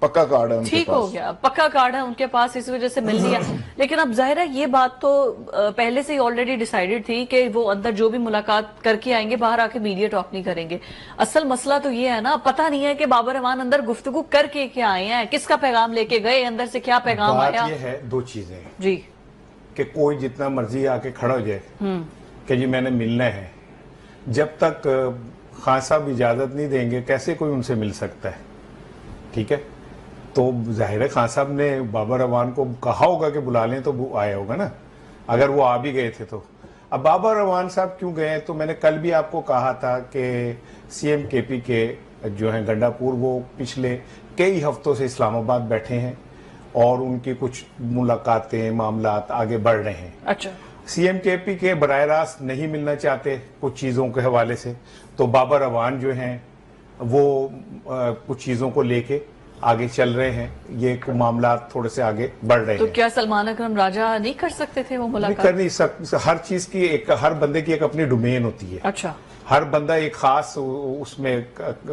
پکا کارڈ ہے ان کے ٹھیک پاس. ہو گیا, پکا کارڈ ہے ان کے پاس, اس وجہ سے مل لیا. لیکن اب ظاہر ہے یہ بات تو پہلے سے ہی آلریڈی ڈیسائیڈڈ تھی کہ وہ اندر جو بھی ملاقات کر کے آئیں گے باہر آ کے میڈیا ٹاک نہیں کریں گے. اصل مسئلہ تو یہ ہے نا, پتہ نہیں ہے کہ بابر امان اندر گفتگو کر کے کیا آئے ہیں, کس کا پیغام لے کے گئے, اندر سے کیا پیغام آیا. بات یہ ہے دو چیزیں جی کہ کوئی جتنا مرضی آ کے کھڑا ہو جائے کہ جی میں نے ملنا ہے, جب تک خان صاحب اجازت نہیں دیں گے کیسے کوئی ان سے مل سکتا ہے. ٹھیک ہے, تو ظاہر ہے خان صاحب نے بابر امان کو کہا ہوگا کہ بلا لیں تو وہ آیا ہوگا نا, اگر وہ آ بھی گئے تھے تو. اب بابر امان صاحب کیوں گئے, تو میں نے کل بھی آپ کو کہا تھا کہ سی ایم کے پی کے جو ہیں گنڈا پور, وہ پچھلے کئی ہفتوں سے اسلام آباد بیٹھے ہیں اور ان کی کچھ ملاقاتیں معاملات آگے بڑھ رہے ہیں. اچھا, سی ایم کے پی کے براہ راست نہیں ملنا چاہتے کچھ چیزوں کے حوالے سے, تو بابر امان جو ہیں وہ کچھ چیزوں کو لے کے آگے چل رہے ہیں, یہ معاملات تھوڑے سے آگے بڑھ رہے ہیں. تو کیا سلمان اکرم راجہ نہیں کر سکتے تھے وہ ملاقات؟ کر نہیں سکتے, ہر چیز کی ایک, ہر بندے کی ایک اپنی ڈومین ہوتی ہے. اچھا, ہر بندہ ایک خاص اس میں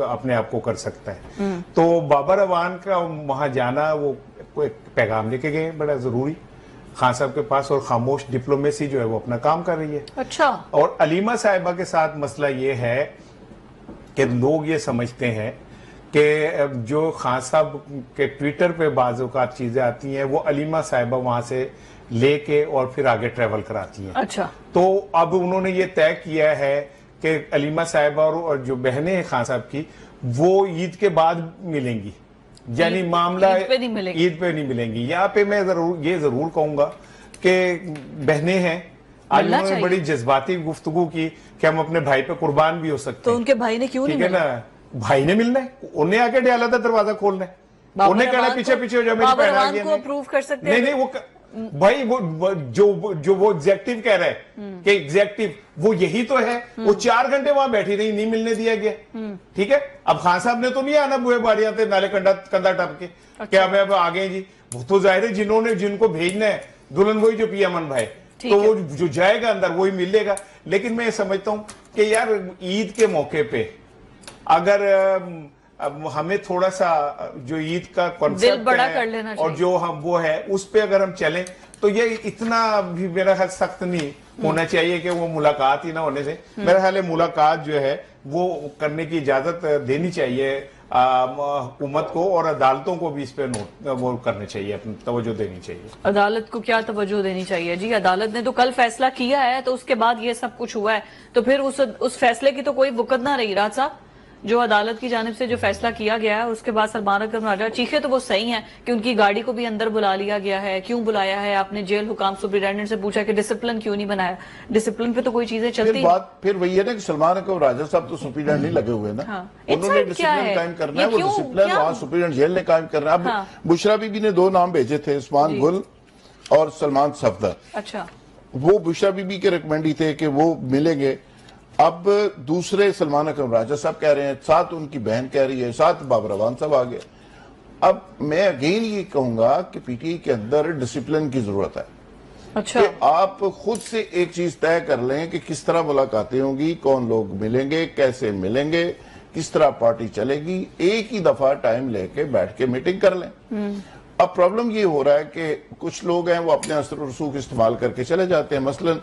اپنے آپ کو کر سکتا ہے. تو بابر امان کا وہاں جانا, وہ ایک پیغام لے کے گئے بڑا ضروری خان صاحب کے پاس, اور خاموش ڈپلومیسی جو ہے وہ اپنا کام کر رہی ہے. اچھا, اور علیمہ صاحبہ کے ساتھ مسئلہ یہ ہے کہ لوگ یہ سمجھتے ہیں کہ جو خان صاحب کے ٹویٹر پہ بعض اوقات چیزیں آتی ہیں وہ علیمہ صاحبہ وہاں سے لے کے اور پھر آگے ٹریول کراتی ہیں. اچھا, تو اب انہوں نے یہ طے کیا ہے کہ علیمہ صاحبہ اور جو بہنیں ہیں خان صاحب کی, وہ عید کے بعد ملیں گی. یعنی معاملہ عید پہ نہیں ملیں گی. یہاں پہ میں یہ ضرور کہوں گا کہ بہنیں ہیں, آج انہوں نے بڑی جذباتی گفتگو کی کہ ہم اپنے بھائی پہ قربان بھی ہو سکتے ہیں. تو ان کے بھائی نے کیوں نہیں ملا؟ نا, بھائی نے ملنا ہے, انہیں آ کے ڈالا تھا دروازہ کھولنا ہے, انہیں کہنا پیچھے پیچھے ہو جاؤ, میری بہن آ گئی. کو اپروو کر سکتے ہیں. نہیں, وہ بھائی جو وہ ایگزیکٹو کہہ رہا ہے کہ ایگزیکٹو وہ یہی تو ہے, وہ 4 گھنٹے وہاں بیٹھی رہی, نہیں ملنے دیا گیا. ٹھیک ہے, اب خان صاحب نے تو نہیں آنا بوئے باریاں تھے نالے کندھا ٹپ کے کہ اب آگے جی. وہ تو ظاہر ہے جن کو بھیجنا ہے دلہن وہی جو پی امن بھائی, تو وہ جو جائے گا اندر وہی ملے گا. لیکن میں سمجھتا ہوں کہ یار عید کے موقع پہ اگر ہمیں تھوڑا سا جو عید کا کنسپٹ ہے اور جو ہم وہ ہے اس پہ اگر ہم چلیں تو یہ اتنا بھی میرا خیال سخت نہیں ہونا چاہیے کہ وہ ملاقات ہی نہ ہونے سے. میرا خیال ہے ملاقات جو ہے وہ کرنے کی اجازت دینی چاہیے حکومت کو, اور عدالتوں کو بھی اس پہ وہ کرنے چاہیے, اپنی توجہ دینی چاہیے. عدالت کو کیا توجہ دینی چاہیے جی؟ عدالت نے تو کل فیصلہ کیا ہے, تو اس کے بعد یہ سب کچھ ہوا ہے, تو پھر اس فیصلے کی تو کوئی وقت نہ رہی. راج صاحب, جو عدالت کی جانب سے جو فیصلہ کیا گیا ہے اس کے بعد سلمان اکرم راجہ چیخے تو وہ صحیح ہیں کہ ان کی گاڑی کو بھی اندر بلا لیا گیا ہے. کیوں بلایا ہے؟ آپ نے جیل حکام سپرنٹینڈنٹ سے پوچھا کہ ڈسپلن کیوں نہیں بنایا. ڈسپلن پہ تو کوئی چیزیں چلتی ہیں. پھر وہی ہے نا کہ سلمان اکرم راجہ صاحب تو سپرنٹینڈنٹ نہیں لگے ہوئے نا, انہوں نے ڈسپلن قائم کرنا ہے, وہ ڈسپلن وہاں سپرنٹینڈنٹ جیل نے قائم کرنا ہے. اب بشرا بی بی نے 2 نام بھیجے تھے, عثمان گل اور سلمان صفدر. اچھا, وہ بشرا بی بی کے ریکمینڈ ہی تھے کہ وہ ملیں گے. اب دوسرے سلمان اکرم راجہ صاحب کہہ رہے ہیں, ساتھ ان کی بہن کہہ رہی ہے, ساتھ بابر امان صاحب آگے. اب میں اگین یہ کہوں گا کہ پی ٹی آئی کے اندر ڈسپلن کی ضرورت ہے. اچھا, کہ آپ خود سے ایک چیز طے کر لیں کہ کس طرح ملاقاتیں ہوں گی, کون لوگ ملیں گے, کیسے ملیں گے, کس طرح پارٹی چلے گی. ایک ہی دفعہ ٹائم لے کے بیٹھ کے میٹنگ کر لیں. اب پرابلم یہ ہو رہا ہے کہ کچھ لوگ ہیں وہ اپنے اثر و رسوخ استعمال کر کے چلے جاتے ہیں. مثلا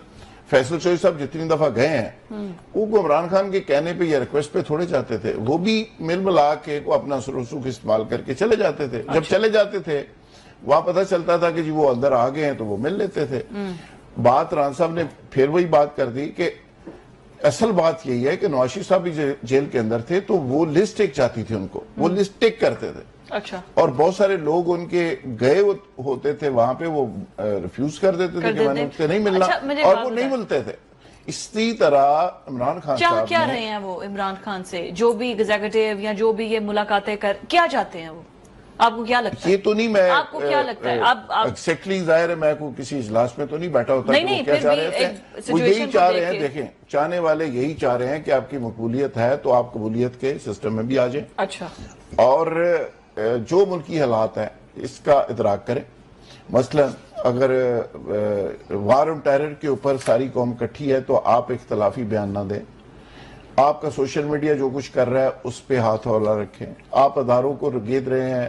فیصل چوہدری صاحب جتنی دفعہ گئے ہیں وہ عمران خان کے کہنے پہ یا ریکویسٹ پہ تھوڑے جاتے تھے, وہ بھی مل ملا کے اپنا اثر و رسوخ استعمال کر کے چلے جاتے تھے. جب چلے جاتے تھے وہاں پتہ چلتا تھا کہ جی وہ اندر آ گئے ہیں تو وہ مل لیتے تھے. بات ران صاحب نے پھر وہی بات کر دی کہ اصل بات یہی ہے کہ نواز شریف صاحب بھی جیل کے اندر تھے تو وہ لسٹ ایک چاہتی تھی ان کو, وہ لسٹ ٹیک کرتے تھے. اچھا, اور بہت سارے لوگ ان کے گئے ہوتے تھے وہاں پہ, وہ ریفیوز کر دیتے تھے کہ میں نے ان سے نہیں ملنا, اور وہ نہیں ملتے تھے. اسی طرح عمران خان صاحب کیا رہے ہیں وہ عمران خان سے, جو بھی ایگزیکٹو یا جو بھی یہ ملاقاتیں کیا چاہتے ہیں وہ, آپ کو کیا لگتا ہے؟ یہ تو نہیں, میں آپ کو کیا لگتا ہے؟ ایگزیکٹلی ظاہر ہے میں کوئی کسی اجلاس میں تو نہیں بیٹھا ہوتا کہ وہ کیا چاہ رہے تھے. وہ یہی چاہ رہے ہیں, دیکھیں چاہنے والے یہی چاہ رہے ہیں کہ آپ کی مقبولیت ہے تو آپ قبولیت کے سسٹم میں بھی آ جائیں. اچھا, اور جو ملکی حالات ہیں اس کا ادراک کریں. مثلا اگر وار آن ٹیرر کے اوپر ساری قوم کٹھی ہے تو آپ اختلافی بیان نہ دیں. آپ کا سوشل میڈیا جو کچھ کر رہا ہے اس پہ ہاتھ ہولہ رکھیں. آپ اداروں کو گید رہے ہیں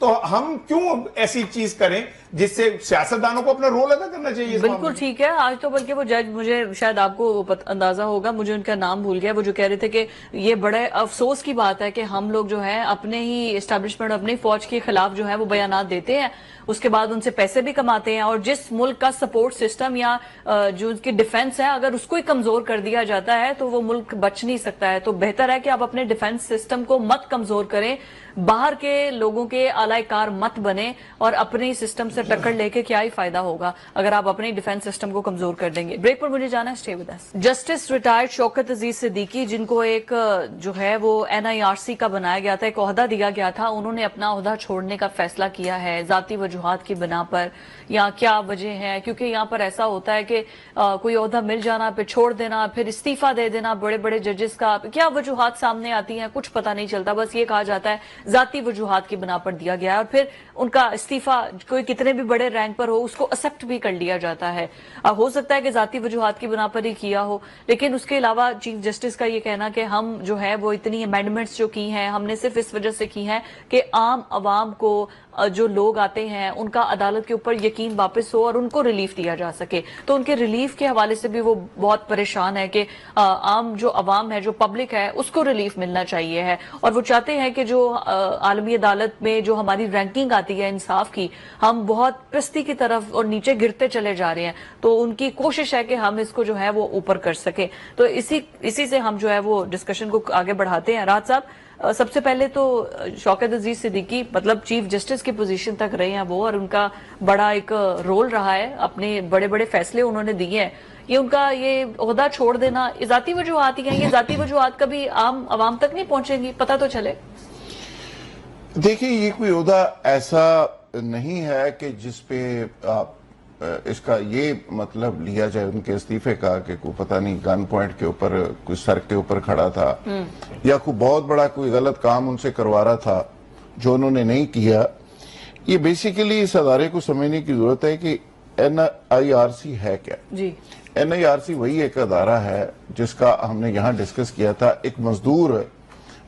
تو ہم کیوں ایسی چیز کریں جس سے سیاستدانوں کو اپنا رول ادا کرنا چاہیے اس معاملے بالکل میں؟ ٹھیک ہے. آج تو بلکہ وہ جج, مجھے شاید آپ کو اندازہ ہوگا, مجھے ان کا نام بھول گیا, وہ جو کہہ رہے تھے کہ یہ بڑے افسوس کی بات ہے کہ ہم لوگ جو ہے اپنے ہی اسٹیبلشمنٹ, اپنی فوج کے خلاف جو ہے وہ بیانات دیتے ہیں, اس کے بعد ان سے پیسے بھی کماتے ہیں, اور جس ملک کا سپورٹ سسٹم یا جو اس کی ڈیفنس ہے اگر اس کو ہی کمزور کر دیا جاتا ہے تو وہ ملک بچ نہیں سکتا ہے. تو بہتر ہے کہ آپ اپنے ڈیفنس سسٹم کو مت کمزور کریں, باہر کے لوگوں کے آلائے کار مت بنے, اور اپنے سسٹم سے ٹکر لے کے کیا ہی فائدہ ہوگا اگر آپ اپنے ڈیفنس سسٹم کو کمزور کر دیں گے. بریک پر مجھے جانا ہے, stay with us. Justice retired Shaukat Aziz Siddiqui, جن کو ایک جو ہے وہ NIRC کا بنایا گیا تھا, ایک عہدہ دیا گیا تھا, انہوں نے اپنا عہدہ چھوڑنے کا فیصلہ کیا ہے ذاتی وجوہات کی بنا پر. یا کیا وجہ ہے؟ کیونکہ یہاں پر ایسا ہوتا ہے کہ کوئی عہدہ مل جانا, پھر چھوڑ دینا, پھر استعفیٰ دے دینا, بڑے بڑے ججز کا کیا وجوہات سامنے آتی ہیں کچھ پتہ نہیں چلتا, بس یہ کہا جاتا ہے ذاتی وجوہات کی بنا پر دیا گیا ہے, اور پھر ان کا استعفیٰ کوئی کتنے بھی بڑے رینک پر ہو اس کو ایکسپٹ بھی کر لیا جاتا ہے. ہو سکتا ہے کہ ذاتی وجوہات کی بنا پر ہی کیا ہو, لیکن اس کے علاوہ چیف جسٹس کا یہ کہنا کہ ہم جو ہے وہ اتنی امینڈمنٹس جو کی ہیں ہم نے صرف اس وجہ سے کی ہیں کہ عام عوام کو جو لوگ آتے ہیں ان کا عدالت کے اوپر یقین واپس ہو اور ان کو ریلیف دیا جا سکے. تو ان کے ریلیف کے حوالے سے بھی وہ بہت پریشان ہے کہ عام جو عوام ہے, جو پبلک ہے, اس کو ریلیف ملنا چاہیے ہے, اور وہ چاہتے ہیں کہ جو عالمی عدالت میں جو ہماری رینکنگ آتی ہے انصاف کی, ہم بہت پستی کی طرف اور نیچے گرتے چلے جا رہے ہیں, تو ان کی کوشش ہے کہ ہم اس کو جو ہے وہ اوپر کر سکیں. تو اسی سے ہم جو ہے وہ ڈسکشن کو آگے بڑھاتے ہیں. راحت صاحب, سب سے پہلے تو شوکت عزیز صدیقی مطلب چیف جسٹس کی پوزیشن تک رہے ہیں وہ, اور ان کا بڑا ایک رول رہا ہے, اپنے بڑے بڑے فیصلے انہوں نے دیے ہیں. یہ ان کا یہ عہدہ چھوڑ دینا ذاتی وجوہات ہی ہیں, یہ ذاتی وجوہات کبھی عام عوام تک نہیں پہنچیں گی, پتہ تو چلے. دیکھیں, یہ کوئی عہدہ ایسا نہیں ہے کہ جس پہ آپ اس کا یہ مطلب لیا جائے ان کے استعفے کا کہ کوئی پتہ نہیں گن پوائنٹ کے اوپر کوئی سر کے اوپر کھڑا تھا یا کوئی بہت بڑا کوئی غلط کام ان سے کروا رہا تھا جو انہوں نے نہیں کیا. یہ بیسیکلی اس ادارے کو سمجھنے کی ضرورت ہے کہ NIRC ہے کیا. جی, NIRC وہی ایک ادارہ ہے جس کا ہم نے یہاں ڈسکس کیا تھا. ایک مزدور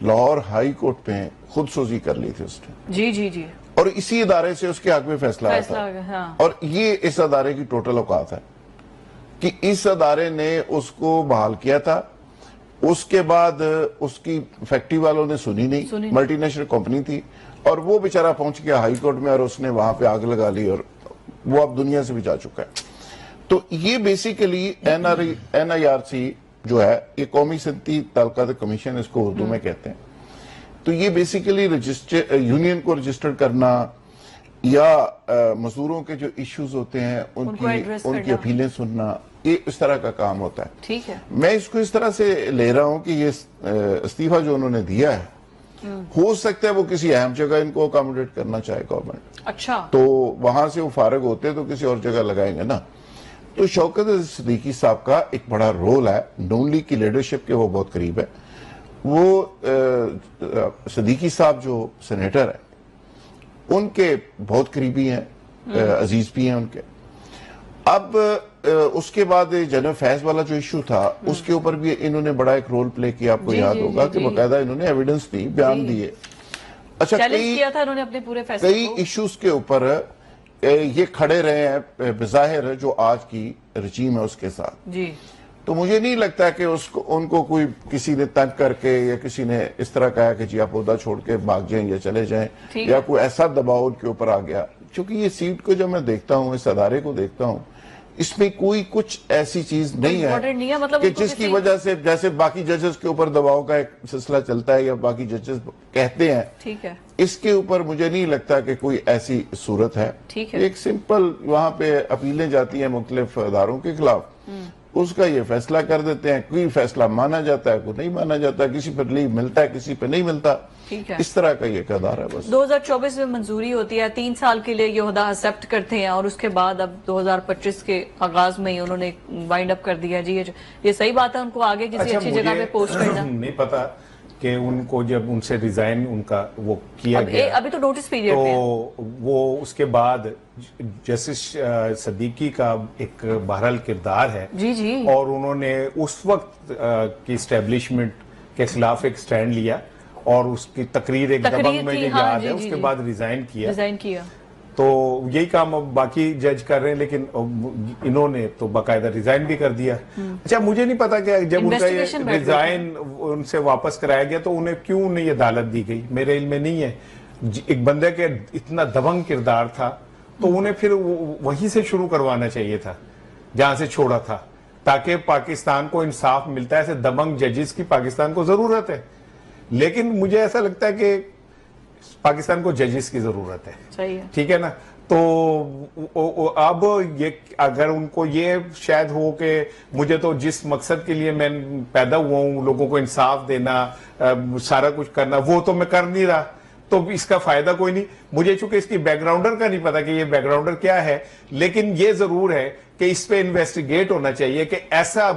لاہور ہائی کورٹ میں خود سوزی کر لی تھی اس نے, جی جی جی, اور اسی ادارے سے اس کے حق میں فیصلہ آیا تھا. ہاں. اور یہ اس ادارے کی ٹوٹل اوقات ہے کہ اس ادارے نے اس کو بحال کیا تھا. اس کے بعد اس کی فیکٹری والوں نے سنی نہیں, ملٹی نیشنل کمپنی تھی, اور وہ بیچارہ پہنچ گیا ہائی کورٹ میں اور اس نے وہاں پہ آگ لگا لی, اور وہ اب دنیا سے بھی جا چکا ہے. تو یہ بیسیکلی NIRC جو ہے, یہ قومی صنعتی تعلقات کمیشن اس کو اردو میں کہتے ہیں. تو یہ بیسیکلی یونین کو رجسٹر کرنا یا مزدوروں کے جو ایشوز ہوتے ہیں ان کی اپیلیں سننا, یہ اس طرح کا کام ہوتا ہے. ٹھیک ہے, میں اس کو اس طرح سے لے رہا ہوں کہ یہ استعفیٰ جو انہوں نے دیا ہے, ہو سکتا ہے وہ کسی اہم جگہ ان کو اکاموڈیٹ کرنا چاہے گورنمنٹ. اچھا, تو وہاں سے وہ فارغ ہوتے تو کسی اور جگہ لگائیں گے نا. تو شوکت صدیقی صاحب کا ایک بڑا رول ہے, نون لیگ کی لیڈرشپ کے وہ بہت قریب ہے. وہ صدیقی صاحب جو سینیٹر ہیں ان کے بہت قریبی ہیں, عزیز بھی ہیں ان کے. اب اس کے بعد جنرل فیض والا جو ایشو تھا اس کے اوپر بھی انہوں نے بڑا ایک رول پلے کیا. آپ کو یاد ہوگا کہ باقاعدہ انہوں نے ایویڈنس دی, بیان دیے. اچھا, کئی ایشوز کے اوپر یہ کھڑے رہے ہیں بظاہر جو آج کی رجیم ہے اس کے ساتھ. جی, تو مجھے نہیں لگتا کہ ان کو کوئی کسی نے تنگ کر کے یا کسی نے اس طرح کہا کہ جی آپ عہدہ چھوڑ کے بھاگ جائیں یا چلے جائیں, یا کوئی ایسا دباؤ ان کے اوپر آ گیا. چونکہ یہ سیٹ کو جب میں دیکھتا ہوں, اس ادارے کو دیکھتا ہوں, اس میں کوئی کچھ ایسی چیز نہیں ہے کہ جس کی وجہ سے جیسے باقی ججز کے اوپر دباؤ کا ایک سلسلہ چلتا ہے یا باقی ججز کہتے ہیں, ٹھیک ہے, اس کے اوپر مجھے نہیں لگتا کہ کوئی ایسی صورت ہے. ایک سمپل وہاں پہ اپیلیں جاتی ہیں مختلف اداروں کے خلاف, اس کا یہ فیصلہ کر دیتے ہیں. کوئی فیصلہ مانا جاتا ہے, کوئی نہیں مانا جاتا, کسی پر لیو ملتا ہے, کسی پہ نہیں ملتا. اس طرح کا یہ ادارہ ہے. بس 2024 میں منظوری ہوتی ہے, 3 سال کے لیے یہ عہدہ ایکسپٹ کرتے ہیں, اور اس کے بعد اب 2025 کے آغاز میں ہی انہوں نے وائنڈ اپ کر دیا. جی, یہ صحیح بات ہے ان کو آگے کسی اچھی جگہ پہ پوسٹ کرنا. نہیں پتا کہ ان کو جب ان سے ریزائن ان کا وہ کیا گیا, ابھی تو نوٹس پیریڈ پہ, تو وہ اس کے بعد جسٹس صدیقی کا ایک بہرحال کردار ہے. جی جی, اور انہوں نے اس وقت کی اسٹیبلشمنٹ کے خلاف ایک سٹینڈ لیا, اور اس کی تقریر ایک دبنگ میں ہاں، یاد ہے، اس کے بعد ریزائن کیا تو یہی کام اب باقی جج کر رہے ہیں، لیکن انہوں نے تو باقاعدہ ریزائن بھی کر دیا. اچھا مجھے نہیں پتا کہ جب ان کا یہ ریزائن ان سے واپس کرایا گیا تو انہیں کیوں نہیں عدالت دی گئی، میرے علم میں نہیں ہے. ایک بندے کے اتنا دبنگ کردار تھا تو انہیں پھر وہیں سے شروع کروانا چاہیے تھا جہاں سے چھوڑا تھا، تاکہ پاکستان کو انصاف ملتا ہے. ایسے دبنگ ججز کی پاکستان کو ضرورت ہے، لیکن مجھے ایسا لگتا ہے کہ پاکستان کو ججز کی ضرورت ہے. ٹھیک ہے نا. تو اب یہ اگر ان کو یہ شاید ہو کہ مجھے تو جس مقصد کے لیے میں پیدا ہوا ہوں، لوگوں کو انصاف دینا، سارا کچھ کرنا، وہ تو میں کر نہیں رہا، تو اس کا فائدہ کوئی نہیں. مجھے چونکہ اس کی بیک گراؤنڈر کا نہیں پتا کہ یہ بیک گراؤنڈر کیا ہے، لیکن یہ ضرور ہے کہ اس پہ انویسٹیگیٹ ہونا چاہیے کہ ایسا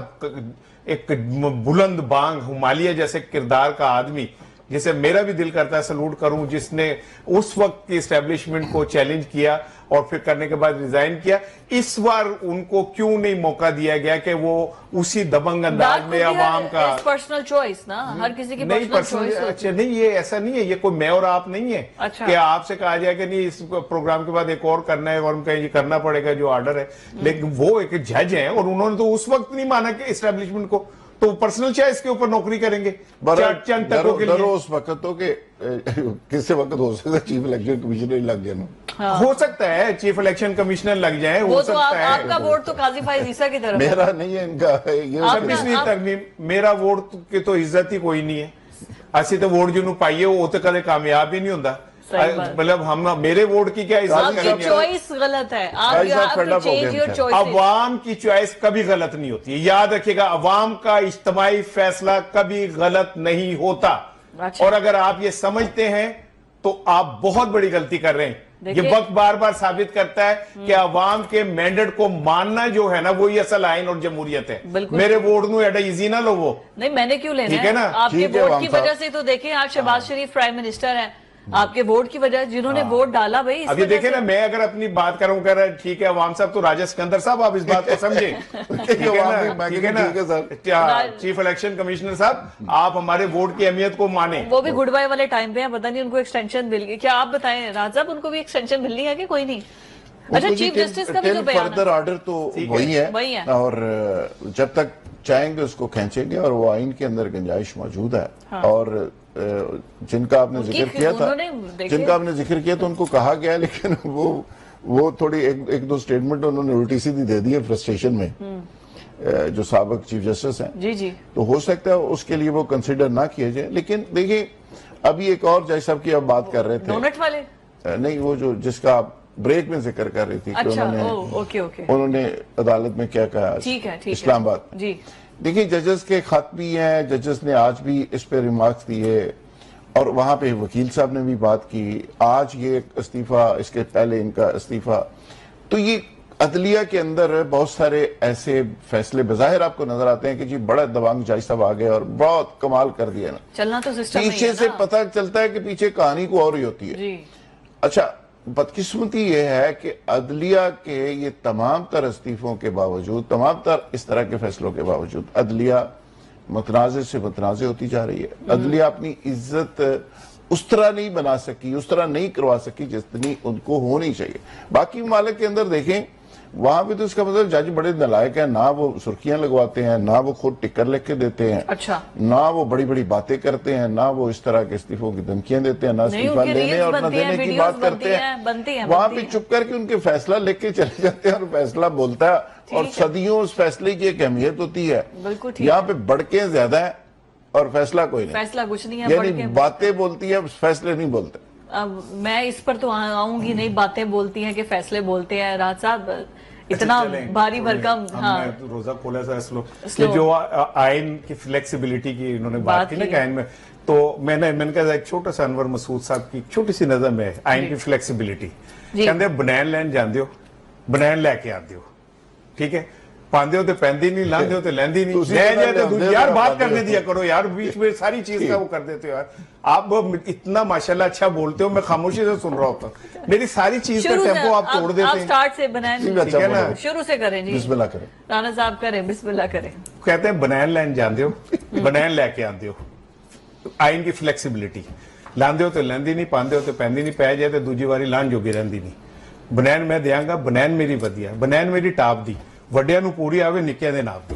ایک بلند بانگ ہمالیہ جیسے کردار کا آدمی، جسے میرا بھی دل کرتا ہے سلوٹ کروں، جس نے اس وقت کی اسٹیبلشمنٹ کو چیلنج کیا اور پھر کرنے کے بعد ریزائن کیا، اس بار ان کو کیوں نہیں موقع دیا گیا کہ وہ اسی دبنگ انداز میں عوام کا پرسنل چوائس نا، ہر کسی کی نہیں پرسنل اچھا نہیں، یہ ایسا نہیں ہے، یہ کوئی میں اور آپ نہیں ہے کہ آپ سے کہا جائے کہ نہیں اس پروگرام کے بعد ایک اور کرنا ہے اور ان کا یہ کرنا پڑے گا جو آرڈر ہے. لیکن وہ ایک جج ہیں اور انہوں نے تو اس وقت نہیں مانا کہ اسٹیبلشمنٹ کو، تو پرسنل چوائس کے اوپر نوکری کریں گے چند تکوں کے لیے. اس وقت تو کہ کسی وقت ہو سکتا ہے چیف الیکشن کمیشنر لگ جائے، ہو سکتا ہے چیف الیکشن کمیشنر لگ جائیں، ہو سکتا ہے. آپ کا ووٹ تو قاضی فائز عیسیٰ کی طرف میرا نہیں ہے، ان کا. 26ویں ترمیم میرا ووٹ کی تو عزت ہی کوئی نہیں ہے. اسی تو ووٹ جنہوں پائیے وہ تو کدے کامیاب ہی نہیں ہوتا. مطلب ہم میرے ووٹ کی کیا عزت کریں گے؟ چوائس غلط ہے، عوام کی چوائس کبھی غلط نہیں ہوتی. یاد رکھیے گا، عوام کا اجتماعی فیصلہ کبھی غلط نہیں ہوتا. اور اگر آپ یہ سمجھتے ہیں تو آپ بہت بڑی غلطی کر رہے ہیں. یہ وقت بار بار ثابت کرتا ہے کہ عوام کے مینڈیٹ کو ماننا جو ہے نا وہی اصل آئین اور جمہوریت ہے. میرے ووٹ نو ایڈا ایزی نہ لو. وہ نہیں، میں نے کیوں لینا ٹھیک ہے نا، آپ کے ووٹ کی وجہ سے تو دیکھیں آپ شہباز شریف پرائم منسٹر ہیں، آپ کے ووٹ کی وجہ جنہوں نے ووٹ ڈالا بھائی. اب یہ دیکھیں نا، میں اگر اپنی بات کروں کہہ رہا ٹھیک ہے عوام صاحب، تو راجہ سکندر صاحب آپ اس بات کو سمجھیں. ٹھیک ہے نا، چیف الیکشن کمشنر صاحب آپ ہمارے ووٹ کی اہمیت کو مانیں. وہ بھی گڈ بائی والے ٹائم پہ ہیں، پتہ نہیں ان کو ایکسٹینشن مل گئی کیا؟ آپ بتائیں راج صاحب، ان کو بھی ایکسٹینشن ملنی ہے کہ کوئی نہیں؟ اچھا چیف جسٹس کا بھی جو بیان فردر آرڈر تو وہی ہے، اور جب تک چاہیں گے اس کو کھینچیں گے، اور وہ آئین کے اندر گنجائش موجود ہے. اور جن کا آپ نے ذکر کیا تو ان کو کہا گیا، لیکن وہ تھوڑی ایک دو سٹیٹمنٹ انہوں نے الٹی سیدھی دے دی ہے فرسٹریشن میں، جو سابق چیف جسٹس ہیں. تو ہو سکتا ہے اس کے لیے وہ کنسیڈر نہ کیا جائے. لیکن دیکھیں ابھی ایک اور جج صاحب کی اب بات کر رہے تھے، ڈونٹ والے نہیں، وہ جو جس کا آپ بریک میں ذکر کر رہی تھی کہ انہوں نے عدالت میں کیا کہا اسلام آباد. دیکھیں ججز کے خط بھی ہیں، ججز نے آج بھی اس پہ ریمارکس دیے، اور وہاں پہ وکیل صاحب نے بھی بات کی. آج یہ استعفیٰ، اس کے پہلے ان کا استعفیٰ. تو یہ عدلیہ کے اندر بہت سارے ایسے فیصلے بظاہر آپ کو نظر آتے ہیں کہ جی بڑا دبانگ جج صاحب آگئے اور بہت کمال کر دیا نا، چلنا تو سسٹم پیچھے سے پتہ چلتا ہے کہ پیچھے کہانی کو اور ہی ہوتی ہے. اچھا بدقسمتی یہ ہے کہ عدلیہ کے یہ تمام تر استعفوں کے باوجود، تمام تر اس طرح کے فیصلوں کے باوجود عدلیہ متنازع سے متنازع ہوتی جا رہی ہے. عدلیہ اپنی عزت اس طرح نہیں بنا سکی، اس طرح نہیں کروا سکی جتنی ان کو ہونی چاہیے. باقی ممالک کے اندر دیکھیں، وہاں پہ تو اس کا مطلب جج بڑے نالائق ہیں، نہ وہ سرخیاں لگواتے ہیں، نہ وہ خود ٹکر لکھ کے دیتے ہیں، نہ وہ بڑی بڑی باتیں کرتے ہیں، نہ وہ اس طرح کے استعفوں کی دھمکیاں دیتے ہیں، نہ استعفیٰ لینے اور نہ دینے کی بات کرتے ہیں. وہاں پہ چپ کر کے ان کے فیصلہ لکھ کے چلے جاتے ہیں اور فیصلہ بولتا ہے، اور صدیوں اس فیصلے کی ایک اہمیت ہوتی ہے. یہاں پہ بڑکیں زیادہ ہیں اور فیصلہ کوئی نہیں، فیصلہ کچھ نہیں ہے، یعنی باتیں بولتی ہے، فیصلے نہیں بولتے. میں اس پر تو آؤں گی نہیں، باتیں بولتی ہیں کہ فیصلے بولتے ہیں. راج صاحب اتنا بھاری بھرکم روزہ کھولا سا یہ جو آئین کی فلیکسیبلٹی کی انہوں نے بات کی نا کہ آئین میں، تو میں نے کہا ایک چھوٹا سا انور مسعود صاحب کی چھوٹی سی نظر میں آئین کی فلیکسیبلٹی کہندے بنین لین جاندے ہو، بنین لے کے آندے ہو، ٹھیک ہے، پاندے ہو تے پہندی نہیں، لاندے ہو تے لیندی نہیں، لے جائے تے دوسری یار بات کرنے دیا کرو یار، بیچ میں ساری چیز کا وہ کر دیتے ہو یار. آپ اتنا ماشاءاللہ اچھا بولتے ہو، میں خاموشی سے سن رہا ہوتا ہوں، میری ساری چیز کا ٹیمپو آپ توڑ دیتے ہیں. آپ سٹارٹ سے بنین شروع سے کریں جی، بسم اللہ کریں، رانا صاحب کریں، بسم اللہ کریں. کہتے ہیں بنین لین جاندے ہو، بنین لے کے آندے ہو، ਆਇਨ ਦੀ ਫਲੈਕਸੀਬਿਲਿਟੀ ਲਾਂਦੇ ਹੋ ਤੇ ਲੈਂਦੀ ਨਹੀਂ, ਪਾਉਂਦੇ ਹੋ ਤੇ ਪੈਂਦੀ ਨਹੀਂ, ਪੈ ਜਾਏ ਤੇ ਦੂਜੀ ਵਾਰੀ ਲਾਣ ਜੋਗੀ ਰਹਿੰਦੀ ਨਹੀਂ। ਬਨੈਣ ਮੈਂ ਦਿਆਂਗਾ, ਬਨੈਣ ਮੇਰੀ ਵਧੀਆ, ਬਨੈਣ ਮੇਰੀ ਟਾਪ ਦੀ, ਵੱਡਿਆਂ ਨੂੰ ਪੂਰੀ ਆਵੇ, ਨਿੱਕਿਆਂ ਦੇ ਨਾਪ ਦੀ।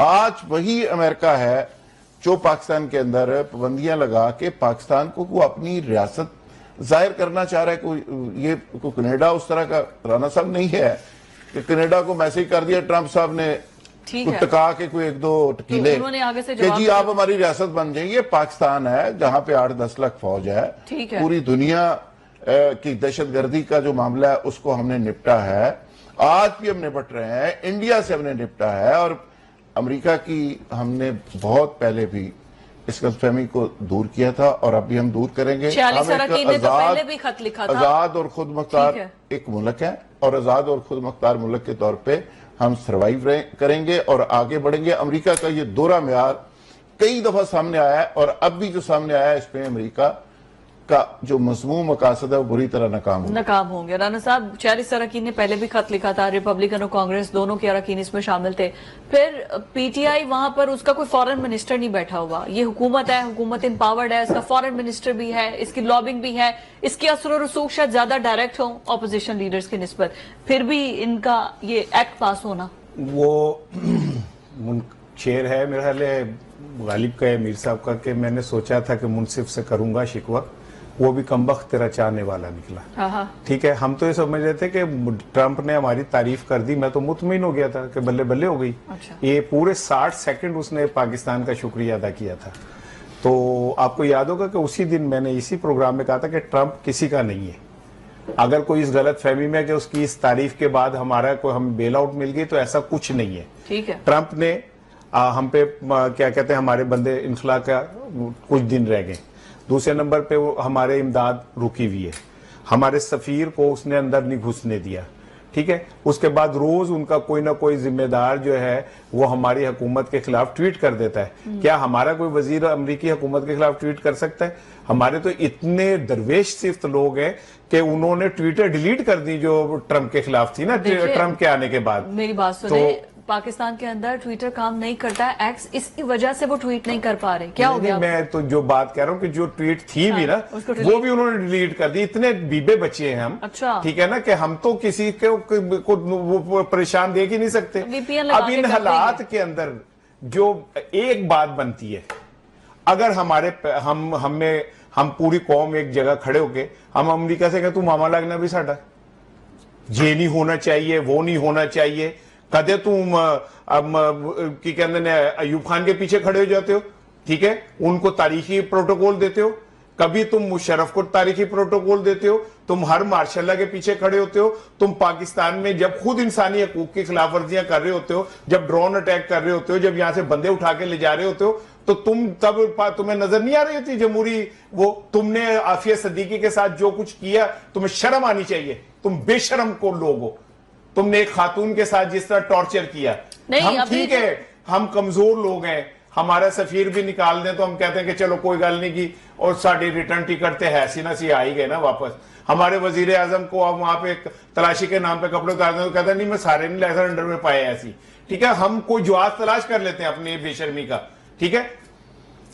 آج وہی امریکہ ہے جو پاکستان کے اندر پابندیاں لگا کے پاکستان کو اپنی ریاست ظاہر کرنا چاہ رہا ہے. یہ کینیڈا اس طرح کا رانا صاحب نہیں ہے کہ کینیڈا کو میسج کر دیا ٹرمپ صاحب نے ٹکا کے کوئی 1-2 ٹکیلے کہ جی آپ ہماری ریاست بن جائیں. یہ پاکستان ہے جہاں پہ 8-10 لاکھ فوج ہے. پوری دنیا کی دہشت گردی کا جو معاملہ ہے اس کو ہم نے نپٹا ہے. آج بھی ہم نپٹ رہے ہیں. انڈیا سے ہم نے نپٹا ہے اور امریکہ کی ہم نے بہت پہلے بھی اس غلط فہمی کو دور کیا تھا اور اب بھی ہم دور کریں گے. آزاد اور خود مختار ایک ملک ہے اور آزاد اور خود مختار ملک کے طور پہ ہم سروائیو کریں گے اور آگے بڑھیں گے. امریکہ کا یہ دوہرا معیار کئی دفعہ سامنے آیا ہے اور اب بھی جو سامنے آیا ہے اس میں امریکہ کا جو مضمون مقاصد ہے وہ بری طرح ناکام ہوں گے. رانا صاحب چارلس اراکین نے پہلے بھی خط لکھا تھا, ریپبلکن اور کانگریس دونوں کے اراکین اس میں شامل تھے. پھر پی ٹی آئی وہاں پر اس کا کوئی فورن منسٹر نہیں بیٹھا ہوا. یہ حکومت ہے, حکومت امپاورڈ ہے, اس کا فورن منسٹر بھی ہے, اس کی لابنگ بھی ہے, اس کے اثر و رسوخ شاید زیادہ ڈائریکٹ ہوں اپوزیشن لیڈرز کی نسبت. پھر بھی ان کا یہ ایکٹ پاس ہونا وہ شعر ہے میرا خیال ہے غالب کا ہے میر صاحب کا کہ میں نے سوچا تھا کہ منصف سے کروں گا شکوہ, وہ بھی کمبخت تیرا چاہنے والا نکلا. ٹھیک ہے, ہم تو یہ سمجھ رہے تھے کہ ٹرمپ نے ہماری تعریف کر دی, میں تو مطمئن ہو گیا تھا کہ بلے بلے ہو گئی. یہ پورے 60 سیکنڈ اس نے پاکستان کا شکریہ ادا کیا تھا. تو آپ کو یاد ہوگا کہ اسی دن میں نے اسی پروگرام میں کہا تھا کہ ٹرمپ کسی کا نہیں ہے. اگر کوئی اس غلط فہمی میں کہ اس کی اس تعریف کے بعد ہمارا کوئی ہم بیل آؤٹ مل گئی تو ایسا کچھ نہیں ہے. ٹھیک ہے, ٹرمپ نے ہم پہ کیا کہتے ہیں ہمارے بندے انخلا کا کچھ دن رہ گئے. دوسرے نمبر پہ وہ ہمارے امداد رکی ہوئی ہے. ہمارے سفیر کو اس نے اندر نہیں گھسنے دیا. ٹھیک ہے, اس کے بعد روز ان کا کوئی نہ کوئی ذمہ دار جو ہے وہ ہماری حکومت کے خلاف ٹویٹ کر دیتا ہے. کیا ہمارا کوئی وزیر امریکی حکومت کے خلاف ٹویٹ کر سکتا ہے؟ ہمارے تو اتنے درویش صرف لوگ ہیں کہ انہوں نے ٹویٹر ڈیلیٹ کر دی جو ٹرمپ کے خلاف تھی نا, ٹرمپ کے آنے کے بعد. میری بات سنیں, پاکستان کے اندر ٹویٹر کام نہیں کرتا ہے, ایکس اس کی وجہ سے وہ ٹویٹ نہیں کر پا رہے. کیا ہو گیا؟ میں تو جو بات کہہ رہا ہوں کہ جو ٹویٹ تھی بھی نا وہ بھی انہوں نے ڈیلیٹ کر دی. اتنے بیبے بچے ہیں ہم, ٹھیک ہے نا, کہ ہم تو کسی کو پریشان دیکھ ہی نہیں سکتے. اب ان حالات کے اندر جو ایک بات بنتی ہے, اگر ہم پوری قوم ایک جگہ کھڑے ہو کے ہم امریکہ سے کہیں تو ماما لگنا بھی ساڈا, یہ نہیں ہونا چاہیے, وہ نہیں ہونا چاہیے. کدے تم کی کہتے ہیں ایوب خان کے پیچھے کھڑے ہو جاتے ہو, ٹھیک ہے, ان کو تاریخی پروٹوکول دیتے ہو. کبھی تم مشرف کو تاریخی پروٹوکول دیتے ہو. تم ہر مارشاء اللہ کے پیچھے کھڑے ہوتے ہو. تم پاکستان میں جب خود انسانی حقوق کی خلاف ورزیاں کر رہے ہوتے ہو, جب ڈرون اٹیک کر رہے ہوتے ہو, جب یہاں سے بندے اٹھا کے لے جا رہے ہوتے ہو, تو تمہیں نظر نہیں آ رہی تھی جمہوری وہ تم نے عافیہ صدیقی کے ساتھ جو کچھ کیا؟ تمہیں شرم آنی چاہیے. تم بے شرم کو لوگ ہو. تم نے ایک خاتون کے ساتھ جس طرح ٹارچر کیا. ہم ٹھیک ہے, ہم کمزور لوگ ہیں, ہمارا سفیر بھی نکال دیں تو ہم کہتے ہیں کہ چلو کوئی گل نہیں کی, اور ساڑھی ریٹرن ٹکٹ تے ایسی نہ سی آئی گئے نا واپس. ہمارے وزیر اعظم کو اب وہاں پہ تلاشی کے نام پہ کپڑے اتار دیں تو کہتے ہیں نہیں میں سارے نہیں لیسر انڈر میں پائے ایسی. ٹھیک ہے, ہم کوئی جواز تلاش کر لیتے ہیں اپنی بے شرمی کا. ٹھیک ہے,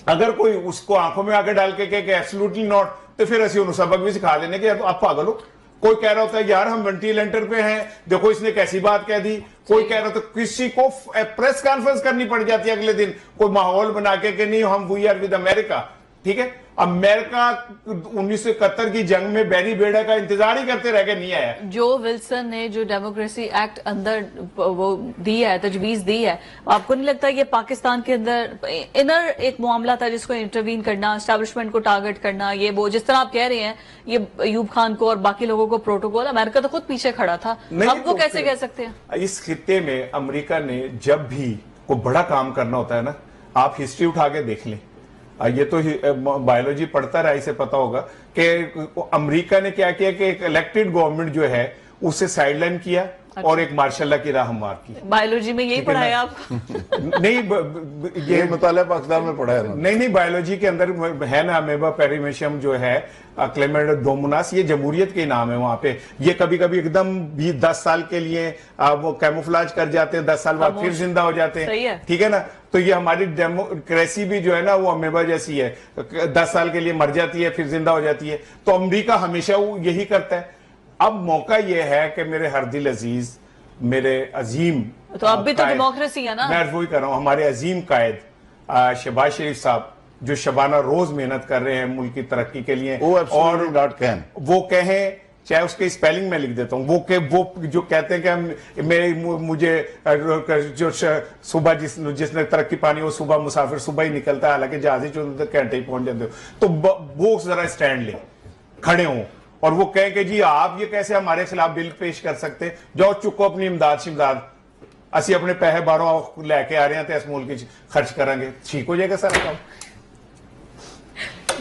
اگر کوئی اس کو آنکھوں میں آگے ڈال کے کہ ایبسلوٹلی ناٹ, تو پھر اسی انہوں سبق بھی سکھا لینے کہ آپ پاگل ہو. کوئی کہہ رہا ہوتا ہے یار ہم وینٹیلیٹر پہ ہیں, دیکھو اس نے کیسی بات کہہ دی. کوئی کہہ رہا ہوتا ہے, کسی کو پریس کانفرنس کرنی پڑ جاتی ہے اگلے دن کوئی ماحول بنا کے کہ نہیں ہم وی آر ود امریکہ. ٹھیک ہے, امریکہ 1971 کی جنگ میں بیری بیڑا کا انتظار ہی کرتے رہ کے نہیں آیا. جو ولسن نے جو ڈیموکریسی ایکٹ اندر وہ دی ہے, تجویز دی ہے, آپ کو نہیں لگتا یہ پاکستان کے اندر انر ایک معاملہ تھا جس کو انٹروین کرنا, اسٹیبلشمنٹ کو ٹارگٹ کرنا, یہ وہ جس طرح آپ کہہ رہے ہیں یہ ایوب خان کو اور باقی لوگوں کو پروٹوکول, امریکہ تو خود پیچھے کھڑا تھا, ہم کو کیسے کہہ سکتے ہیں؟ اس خطے میں امریکہ نے جب بھی کوئی بڑا کام کرنا ہوتا ہے نا, آپ ہسٹری اٹھا کے دیکھ لیں, یہ تو بایولوجی پڑھتا رہا اسے پتا ہوگا کہ امریکہ نے کیا کیا کہ ایک الیکٹڈ گورنمنٹ جو ہے اسے سائیڈ لائن کیا اور ایک مارشاء اللہ کی راہ ہموار کی. بایولوجی میں یہی پڑھایا آپ؟ نہیں, یہ مطالعہ پاکستان میں پڑھایا نہیں, بایولوجی کے اندر ہے نا امیبا پیریمیشیم جو ہے کلیمیڈ دوموناس, یہ جمہوریت کے نام ہے وہاں پہ. یہ کبھی کبھی ایک دم 10 سال کے لیے وہ کیموفلاج کر جاتے ہیں, 10 سال بعد پھر زندہ ہو جاتے ہیں. ٹھیک ہے نا, تو یہ ہماری ڈیموکریسی بھی جو ہے نا وہ امیبا جیسی ہے, 10 سال کے لیے مر جاتی ہے پھر زندہ ہو جاتی ہے. تو امریکہ ہمیشہ یہی کرتا ہے. اب موقع یہ ہے کہ میرے ہر دل عزیز, میرے عظیم تو اب بھی تو ڈیموکریسی ہے نا. میں وہی کر رہا ہوں, ہمارے عظیم قائد شہباز شریف صاحب جو شبانہ روز محنت کر رہے ہیں ملک کی ترقی کے لیے, اور وہ کہیں, چاہے اس کے اسپیلنگ میں لکھ دیتا ہوں, وہ جو کہتے ہیں کہ مجھے جو صبح جس نے ترقی پانی وہ صبح مسافر صبح ہی نکلتا ہے, حالانکہ جہازی گھنٹے ہی پہنچ جاتے ہو, تو وہ ذرا اسٹینڈ لیں, کھڑے ہوں, اور وہ کہیں کہ جی آپ یہ کیسے ہمارے خلاف بل پیش کر سکتے, جاؤ چکو اپنی امداد شمداد, اسی اپنے پیسے باہروں لے کے آ رہے ہیں تو اس ملک خرچ کریں گے, ٹھیک ہو جائے گا سارا کام.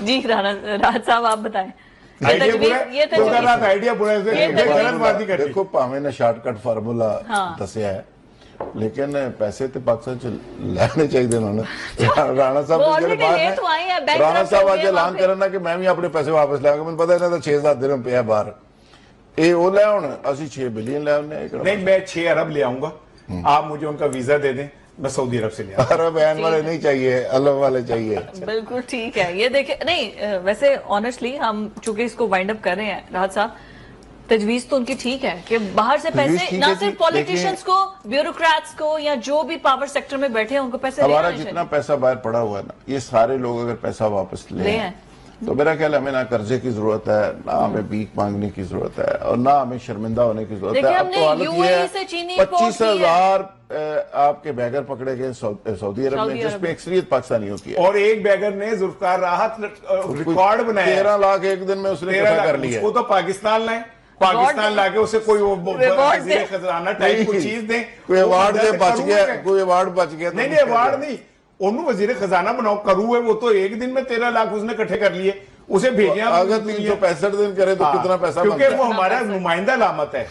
جی راحت صاحب آپ بتائیں. دیکھو پاویں نے شارٹ کٹ فارمولا دسیا ہے, لیکن پیسے تو پاکستان لینے چاہیے انہوں نے. رانا صاحب آج اعلان کرنا کہ میں بھی اپنے پیسے واپس لے آؤں گا, مجھے پتا ہے نا 6-7 دن پہ ہے باہر, یہ وہ لے آؤں, اسی 6 بلین لے آؤں. نہیں, میں 6 ارب لے آؤں گا, آپ مجھے ان کا ویزا دے دیں, میں سعودی عرب سے لیا. عرب این والے نہیں چاہیے, اللہ والے چاہیے. بالکل ٹھیک ہے. یہ دیکھیں, نہیں ویسے آنیسٹلی ہم چونکہ اس کو وائنڈ اپ کر رہے ہیں, راحت صاحب تجویز تو ان کی ٹھیک ہے کہ باہر سے پیسے نہ صرف پولیٹیشنز کو, بیوروکریٹس کو, یا جو بھی پاور سیکٹر میں بیٹھے ہیں ان کو پیسے لے. ہمارا جتنا پیسہ باہر پڑا ہوا ہے نا, یہ سارے لوگ اگر پیسہ واپس لے ہیں تو میرا خیال ہمیں نہ قرضے کی ضرورت ہے, نہ ہمیں بھیک مانگنے کی ضرورت ہے, اور نہ ہمیں شرمندہ ہونے کی ضرورت ہے. اب تو حالت یہ ہے 25,000 آپ کے بیگر پکڑے گئے سعودی عرب میں, جس میں اکثریت پاکستانیوں کی ہے, اور ایک بیگر نے ذوالفقار راحت ریکارڈ بنایا 13 لاکھ ایک دن میں اس نے اکٹھا کر لیا. وہ تو پاکستان لائیں, پاکستان لا کے اسے کوئی وزیر خزانہ ٹائپ کوئی چیز دیں, کوئی ایوارڈ دے, بچ گیا, کوئی ایوارڈ بچ گیا. نہیں ایوارڈ نہیں, انہوں وزیر خزانہ بناؤ کرو ہے, وہ تو ایک دن میں 13 لاکھ اس نے اکٹھے کر لیے, اسے بھیجیں. اگر 365 دن کرے تو کتنا پیسہ بنتا ہے, کیونکہ وہ ہمارا نمائندہ علامت ہے,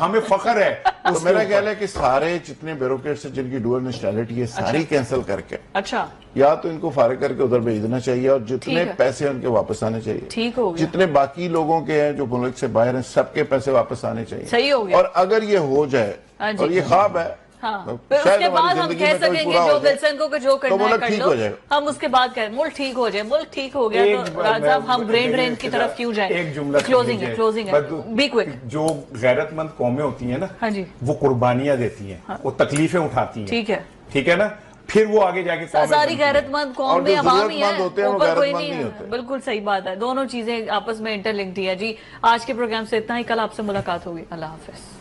ہمیں فخر ہے. تو میرا خیال ہے کہ سارے جتنے بیوروکریٹس ہیں جن کی ڈوئل نیشنلٹی ہے, ساری کینسل کر کے, اچھا, یا تو ان کو فارغ کر کے ادھر بھیجنا چاہیے, اور جتنے پیسے ان کے واپس آنے چاہیے. ٹھیک ہو گیا. جتنے باقی لوگوں کے ہیں جو ملک سے باہر ہیں, سب کے پیسے واپس آنے چاہیے. صحیح ہو گیا. اور اگر یہ ہو جائے, اور یہ خواب ہے, پھر اس کے بعد ہم کہہ سکیں گے جو ولسن کو جو کرنا ہے کر لو, ہم اس کے بعد کہیں ملک ٹھیک ہو جائے. ملک ٹھیک ہو گیا تو راحت صاحب ہم برین ڈرین کی طرف کیوں جائیں. ایک جملہ کلوزنگ ہے, بی کوئک. جو غیرت مند قومیں ہوتی ہیں نا, ہاں جی, وہ قربانیاں دیتی ہیں, وہ تکلیفیں اٹھاتی ہیں, ٹھیک ہے نا, پھر وہ آگے جا کے ساری غیرت مند قوم میں عوام ہی ہے, اوپر کوئی نہیں ہے. بالکل صحیح بات ہے, دونوں چیزیں آپس میں انٹر لنکڈ ہی ہے. جی آج کے پروگرام سے اتنا ہی, کل آپ سے ملاقات ہوگی. اللہ حافظ.